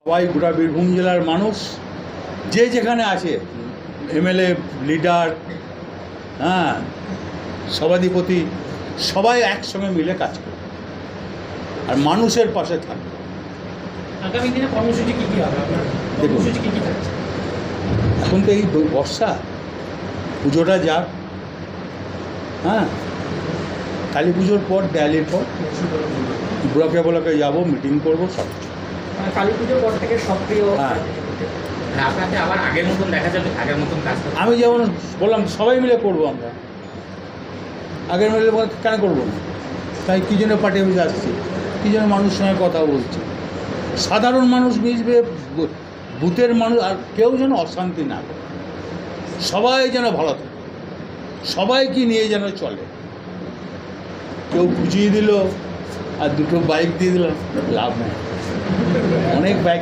সবাই গোটা বীরভূম জেলার মানুষ যে যেখানে আছে, এমএলএ, লিডার, হ্যাঁ, সভাধিপতি, সবাই একসঙ্গে মিলে কাজ করে আর মানুষের পাশে থাকে। আগামী দিনে কর্মসূচি কী কী হবে আপনার? দেখুন, কর্মসূচি কী কী থাকছে? এখন তো এই বর্ষা, পুজোটা যাক, হ্যাঁ, কালী পুজোর পর, দেয়ালির পর ব্লকে ব্লকে যাবো, মিটিং করবো, সব কিছু। মানে কালী পুজোর পর থেকে সক্রিয়। হ্যাঁ, আপনাকে আবার আগের মতন দেখা যাবে, আগের মতন কাজ করতে? আমি যেমন বললাম সবাই মিলে করবো, আমরা আগের মিলে কেন করবো না? তাই কী জন্য পার্টি অফিসে আসছি, কী জন্য মানুষের সঙ্গে কথা বলছি, সাধারণ মানুষ মিশবে, বুথের মানুষ, আর কেউ যেন অশান্তি না করে, সবাই যেন ভালো থাকে, সবাইকে নিয়ে যেন চলে। কেউ বুঝিয়ে দিল আর দুটো বাইক দিয়ে দিল, লাভ নেই, অনেক বাইক